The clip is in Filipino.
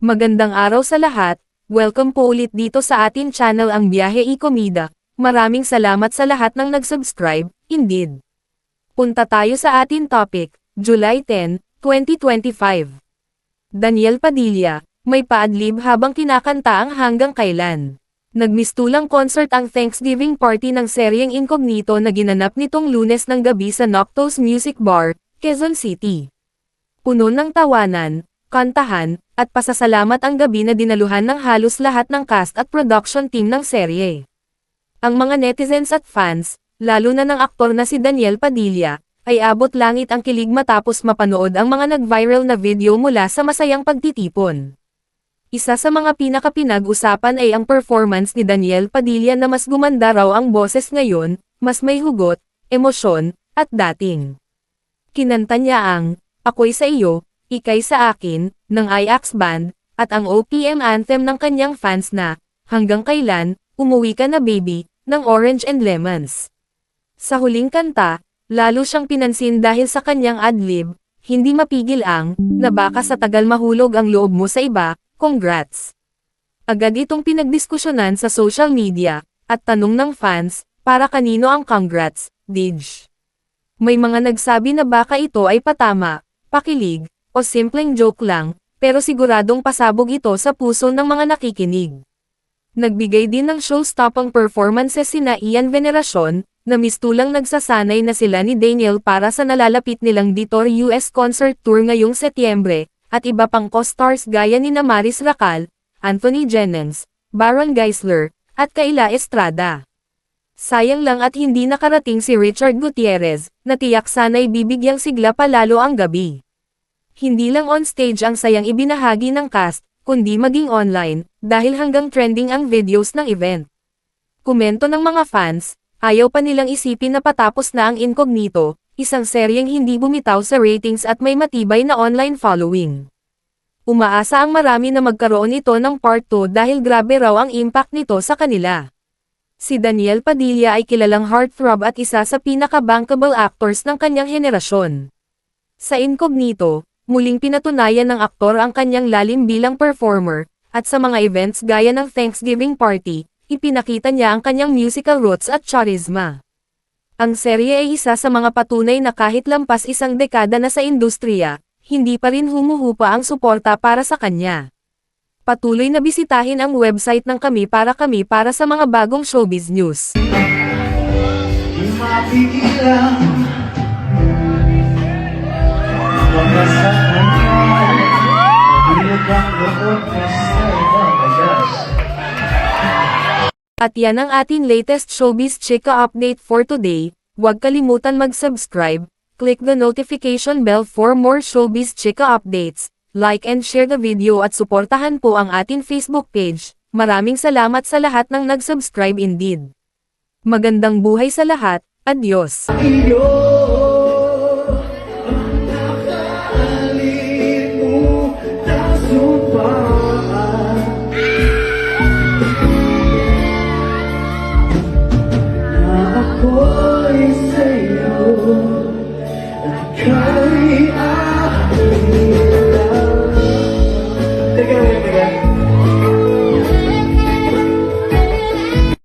Magandang araw sa lahat, welcome po ulit dito sa atin channel ang Biyahe y Komida. Maraming salamat sa lahat ng nag-subscribe, indeed. Punta tayo sa atin topic, July 10, 2025. Daniel Padilla, may paadlib habang kinakanta ang Hanggang Kailan. Nagmistulang concert ang Thanksgiving party ng seryeng Incognito na ginanap nitong Lunes ng gabi sa Noctos Music Bar, Quezon City. Puno ng tawanan, kantahan, at pasasalamat ang gabi na dinaluhan ng halos lahat ng cast at production team ng serye. Ang mga netizens at fans, lalo na ng aktor na si Daniel Padilla, ay abot langit ang kilig matapos mapanood ang mga nag-viral na video mula sa masayang pagtitipon. Isa sa mga pinaka-pinag-usapan ay ang performance ni Daniel Padilla na mas gumanda raw ang boses ngayon, mas may hugot, emosyon, at dating. Kinanta niya ang Ako'y sa iyo, Ika'y sa akin, ng IAX Band, at ang OPM anthem ng kanyang fans na, Hanggang Kailan, Umuwi Ka Na Baby, ng Orange and Lemons. Sa huling kanta, lalo siyang pinansin dahil sa kanyang adlib, hindi mapigil ang, na baka sa tagal mahulog ang loob mo sa iba, congrats. Agad itong pinagdiskusyonan sa social media, at tanong ng fans, para kanino ang congrats, Dij? May mga nagsabi na baka ito ay patama, pakilig, o simpleng joke lang, pero siguradong pasabog ito sa puso ng mga nakikinig. Nagbigay din ng show-stopping performances sina Ian Veneracion, na mistulang nagsasanay na sila ni Daniel para sa nalalapit nilang Detour US Concert Tour ngayong Setyembre, at iba pang co-stars gaya ni Maris Racal, Anthony Jennings, Baron Geisler, at Kayla Estrada. Sayang lang at hindi nakarating si Richard Gutierrez, na tiyak sana'y bibigyang sigla palalo ang gabi. Hindi lang on stage ang sayang ibinahagi ng cast, kundi maging online, dahil hanggang trending ang videos ng event. Komento ng mga fans, ayaw pa nilang isipin na patapos na ang Incognito, isang seryeng hindi bumitaw sa ratings at may matibay na online following. Umaasa ang marami na magkaroon ito ng part 2 dahil grabe raw ang impact nito sa kanila. Si Daniel Padilla ay kilalang heartthrob at isa sa pinaka-bankable actors ng kanyang henerasyon. Sa Incognito, muling pinatunayan ng aktor ang kanyang lalim bilang performer, at sa mga events gaya ng Thanksgiving party, ipinakita niya ang kanyang musical roots at charisma. Ang serye ay isa sa mga patunay na kahit lampas isang dekada na sa industriya, hindi pa rin humuhupa ang suporta para sa kanya. Patuloy na bisitahin ang website ng Kami para sa mga bagong showbiz news. Di mapigilan Pagkasahan ka, bilog ang loob kasi magagas. At yan ang ating latest showbiz chika update for today. Huwag kalimutan mag-subscribe, click the notification bell for more showbiz chika updates, like and share the video at suportahan po ang ating Facebook page. Maraming salamat sa lahat ng nag-subscribe indeed. Magandang buhay sa lahat, adios! Ako'y sa'yo at ikaw